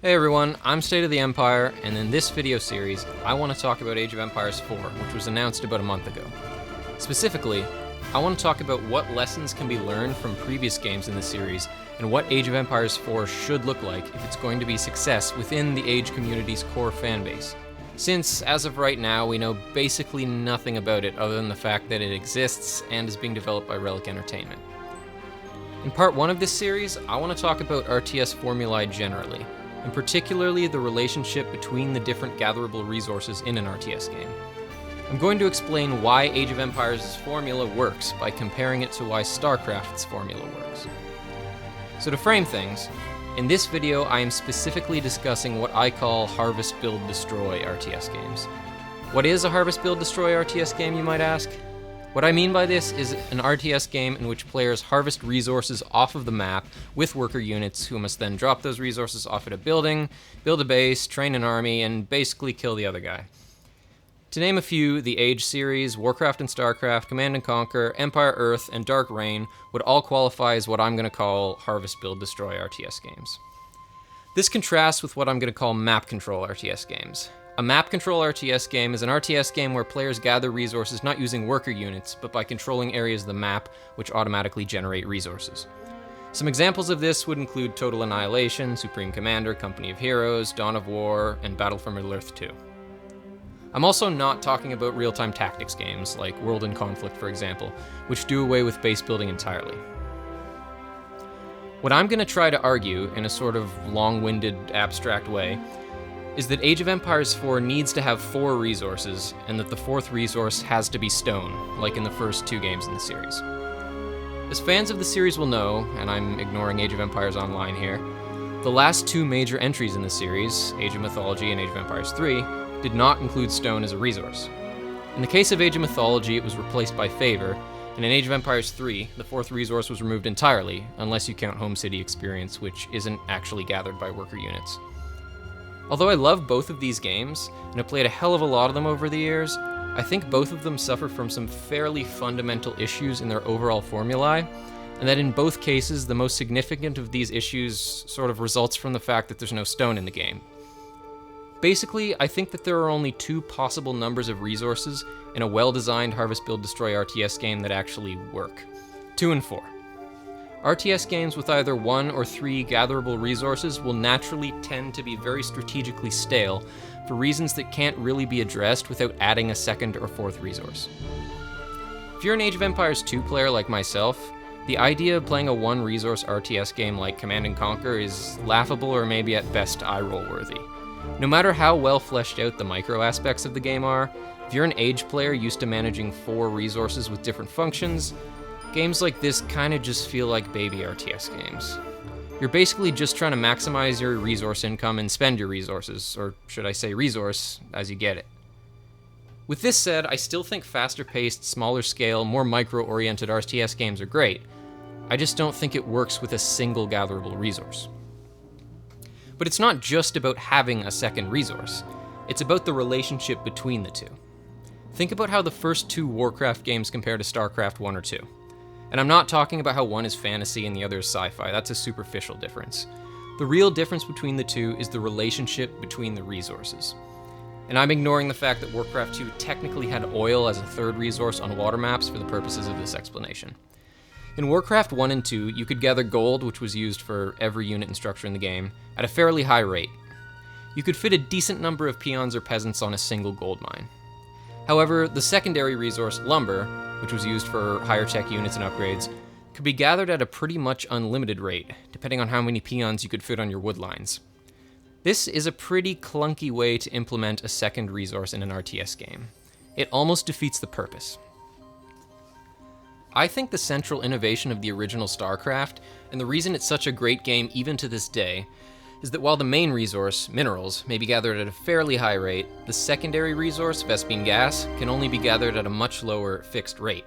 Hey everyone, I'm State of the Empire, and in this video series, I want to talk about Age of Empires 4, which was announced about a month ago. Specifically, I want to talk about what lessons can be learned from previous games in the series, and what Age of Empires 4 should look like if it's going to be a success within the Age community's core fanbase. Since, as of right now, we know basically nothing about it other than the fact that it exists and is being developed by Relic Entertainment. In part 1 of this series, I want to talk about RTS formulae generally, and particularly the relationship between the different gatherable resources in an RTS game. I'm going to explain why Age of Empires' formula works by comparing it to why Starcraft's formula works. So to frame things, in this video I am specifically discussing what I call Harvest Build Destroy RTS games. What is a Harvest Build Destroy RTS game, you might ask? What I mean by this is an RTS game in which players harvest resources off of the map with worker units who must then drop those resources off at a building, build a base, train an army, and basically kill the other guy. To name a few, the Age series, Warcraft and Starcraft, Command & Conquer, Empire Earth, and Dark Reign would all qualify as what I'm going to call Harvest Build Destroy RTS games. This contrasts with what I'm going to call map control RTS games. A map control RTS game is an RTS game where players gather resources not using worker units, but by controlling areas of the map which automatically generate resources. Some examples of this would include Total Annihilation, Supreme Commander, Company of Heroes, Dawn of War, and Battle for Middle-earth 2. I'm also not talking about real-time tactics games, like World in Conflict for example, which do away with base building entirely. What I'm going to try to argue, in a sort of long-winded, abstract way, is that Age of Empires 4 needs to have 4 resources, and that the 4th resource has to be stone, like in the first 2 games in the series. As fans of the series will know, and I'm ignoring Age of Empires Online here, the last 2 major entries in the series, Age of Mythology and Age of Empires 3, did not include stone as a resource. In the case of Age of Mythology, it was replaced by favor, and in Age of Empires 3, the 4th resource was removed entirely, unless you count Home City Experience, which isn't actually gathered by worker units. Although I love both of these games, and have played a hell of a lot of them over the years, I think both of them suffer from some fairly fundamental issues in their overall formulae, and that in both cases the most significant of these issues sort of results from the fact that there's no stone in the game. Basically, I think that there are only 2 possible numbers of resources in a well-designed Harvest Build Destroy RTS game that actually work. 2 and 4. RTS games with either 1 or 3 gatherable resources will naturally tend to be very strategically stale for reasons that can't really be addressed without adding a 2nd or 4th resource. If you're an Age of Empires 2 player like myself, the idea of playing a 1-resource RTS game like Command & Conquer is laughable or maybe at best eye-roll worthy. No matter how well fleshed out the micro aspects of the game are, if you're an Age player used to managing 4 resources with different functions, games like this kinda just feel like baby RTS games. You're basically just trying to maximize your resource income and spend your resources, or should I say resource, as you get it. With this said, I still think faster paced, smaller scale, more micro-oriented RTS games are great. I just don't think it works with a single gatherable resource. But it's not just about having a 2nd resource, it's about the relationship between the 2. Think about how the first 2 Warcraft games compare to Starcraft 1 or 2. And I'm not talking about how one is fantasy and the other is sci-fi, that's a superficial difference. The real difference between the 2 is the relationship between the resources. And I'm ignoring the fact that Warcraft 2 technically had oil as a 3rd resource on water maps for the purposes of this explanation. In Warcraft 1 and 2, you could gather gold, which was used for every unit and structure in the game, at a fairly high rate. You could fit a decent number of peons or peasants on a single gold mine. However, the secondary resource, lumber, which was used for higher tech units and upgrades, could be gathered at a pretty much unlimited rate, depending on how many peons you could fit on your wood lines. This is a pretty clunky way to implement a 2nd resource in an RTS game. It almost defeats the purpose. I think the central innovation of the original Starcraft, and the reason it's such a great game even to this day, is that while the main resource, minerals, may be gathered at a fairly high rate, the secondary resource, Vespene gas, can only be gathered at a much lower, fixed rate.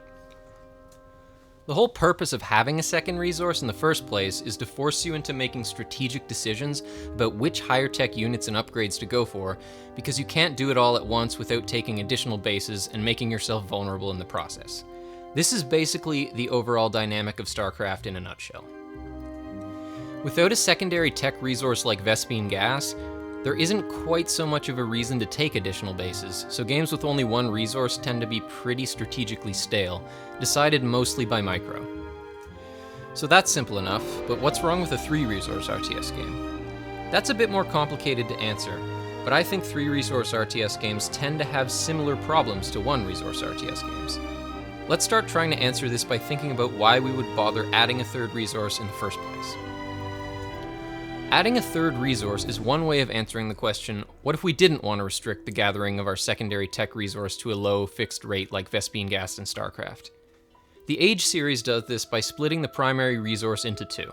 The whole purpose of having a 2nd resource in the first place is to force you into making strategic decisions about which higher tech units and upgrades to go for, because you can't do it all at once without taking additional bases and making yourself vulnerable in the process. This is basically the overall dynamic of Starcraft in a nutshell. Without a secondary tech resource like Vespene gas, there isn't quite so much of a reason to take additional bases, so games with only one resource tend to be pretty strategically stale, decided mostly by micro. So that's simple enough, but what's wrong with a 3-resource RTS game? That's a bit more complicated to answer, but I think 3-resource RTS games tend to have similar problems to 1-resource RTS games. Let's start trying to answer this by thinking about why we would bother adding a 3rd resource in the first place. Adding a 3rd resource is one way of answering the question, what if we didn't want to restrict the gathering of our secondary tech resource to a low, fixed rate like Vespene gas in Starcraft? The Age series does this by splitting the primary resource into 2.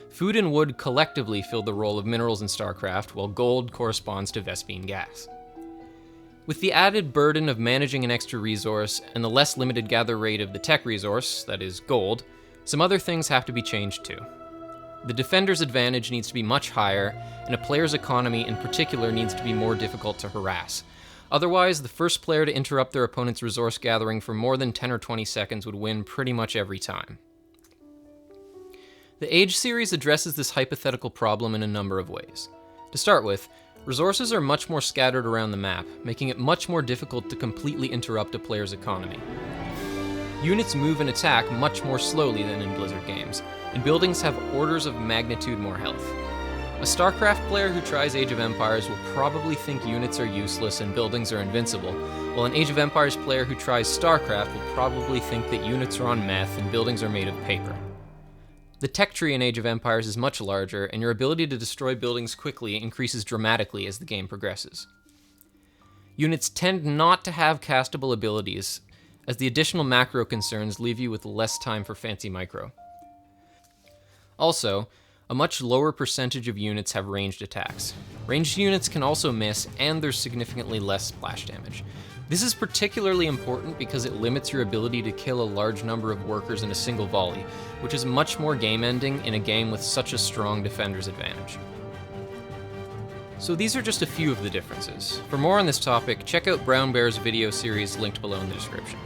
Food and wood collectively fill the role of minerals in Starcraft, while gold corresponds to Vespene gas. With the added burden of managing an extra resource and the less limited gather rate of the tech resource, that is gold, some other things have to be changed too. The defender's advantage needs to be much higher, and a player's economy in particular needs to be more difficult to harass. Otherwise, the first player to interrupt their opponent's resource gathering for more than 10 or 20 seconds would win pretty much every time. The Age series addresses this hypothetical problem in a number of ways. To start with, resources are much more scattered around the map, making it much more difficult to completely interrupt a player's economy. Units move and attack much more slowly than in Blizzard games, and buildings have orders of magnitude more health. A Starcraft player who tries Age of Empires will probably think units are useless and buildings are invincible, while an Age of Empires player who tries Starcraft will probably think that units are on meth and buildings are made of paper. The tech tree in Age of Empires is much larger, and your ability to destroy buildings quickly increases dramatically as the game progresses. Units tend not to have castable abilities, as the additional macro concerns leave you with less time for fancy micro. Also, a much lower percentage of units have ranged attacks. Ranged units can also miss, and there's significantly less splash damage. This is particularly important because it limits your ability to kill a large number of workers in a single volley, which is much more game-ending in a game with such a strong defender's advantage. So these are just a few of the differences. For more on this topic, check out Brown Bear's video series linked below in the description.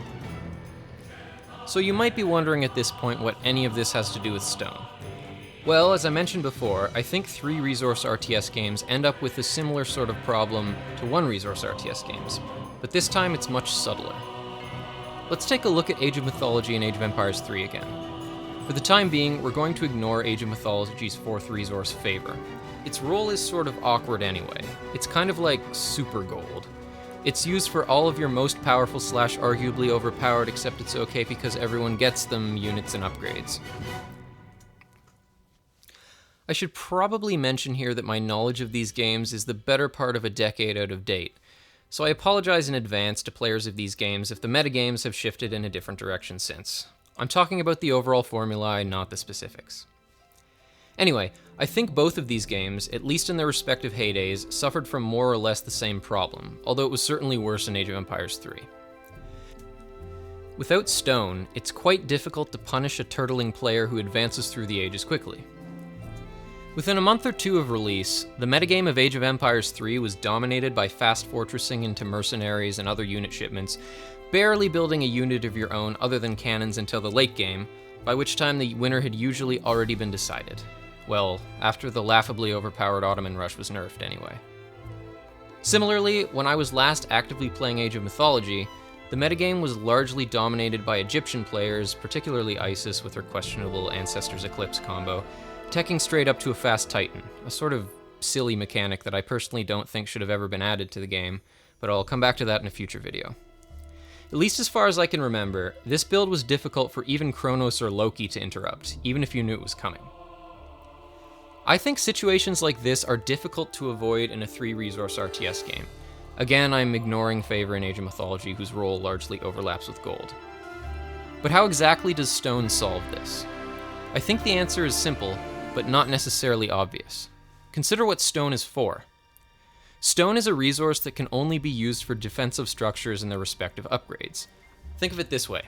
So you might be wondering at this point what any of this has to do with stone. Well, as I mentioned before, I think 3-resource RTS games end up with a similar sort of problem to 1-resource RTS games, but this time it's much subtler. Let's take a look at Age of Mythology and Age of Empires 3 again. For the time being, we're going to ignore Age of Mythology's 4th resource favor. Its role is sort of awkward anyway. It's kind of like super gold. It's used for all of your most powerful / arguably overpowered, except it's okay because everyone gets them, units and upgrades. I should probably mention here that my knowledge of these games is the better part of a decade out of date, so I apologize in advance to players of these games if the metagames have shifted in a different direction since. I'm talking about the overall formulae, not the specifics. Anyway, I think both of these games, at least in their respective heydays, suffered from more or less the same problem, although it was certainly worse in Age of Empires 3. Without stone, it's quite difficult to punish a turtling player who advances through the ages quickly. Within a month or two of release, the metagame of Age of Empires 3 was dominated by fast fortressing into mercenaries and other unit shipments, barely building a unit of your own other than cannons until the late game, by which time the winner had usually already been decided. Well, after the laughably overpowered Ottoman Rush was nerfed anyway. Similarly, when I was last actively playing Age of Mythology, the metagame was largely dominated by Egyptian players, particularly Isis with her questionable Ancestors Eclipse combo, teching straight up to a fast Titan, a sort of silly mechanic that I personally don't think should have ever been added to the game, but I'll come back to that in a future video. At least as far as I can remember, this build was difficult for even Kronos or Loki to interrupt, even if you knew it was coming. I think situations like this are difficult to avoid in a 3-resource RTS game. Again, I'm ignoring favor in Age of Mythology, whose role largely overlaps with gold. But how exactly does stone solve this? I think the answer is simple, but not necessarily obvious. Consider what stone is for. Stone is a resource that can only be used for defensive structures and their respective upgrades. Think of it this way.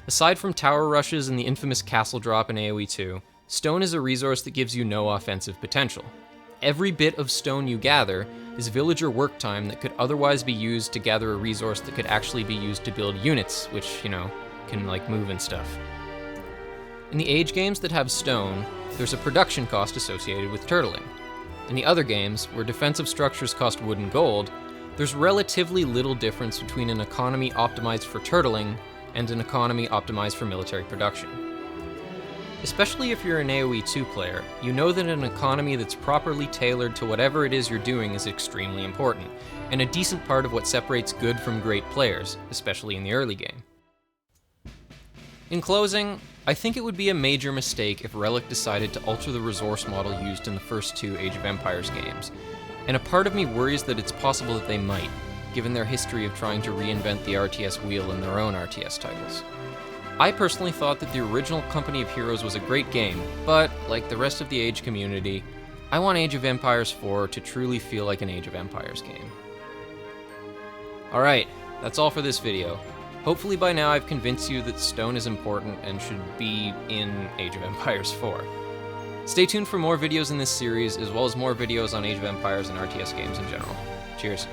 Aside from tower rushes and the infamous castle drop in AOE2, stone is a resource that gives you no offensive potential. Every bit of stone you gather is villager work time that could otherwise be used to gather a resource that could actually be used to build units, which, can move and stuff. In the Age games that have stone, there's a production cost associated with turtling. In the other games, where defensive structures cost wood and gold, there's relatively little difference between an economy optimized for turtling and an economy optimized for military production. Especially if you're an AOE2 player, you know that an economy that's properly tailored to whatever it is you're doing is extremely important, and a decent part of what separates good from great players, especially in the early game. In closing, I think it would be a major mistake if Relic decided to alter the resource model used in the first two Age of Empires games, and a part of me worries that it's possible that they might, given their history of trying to reinvent the RTS wheel in their own RTS titles. I personally thought that the original Company of Heroes was a great game, but, like the rest of the Age community, I want Age of Empires 4 to truly feel like an Age of Empires game. Alright, that's all for this video. Hopefully by now I've convinced you that stone is important and should be in Age of Empires 4. Stay tuned for more videos in this series, as well as more videos on Age of Empires and RTS games in general. Cheers.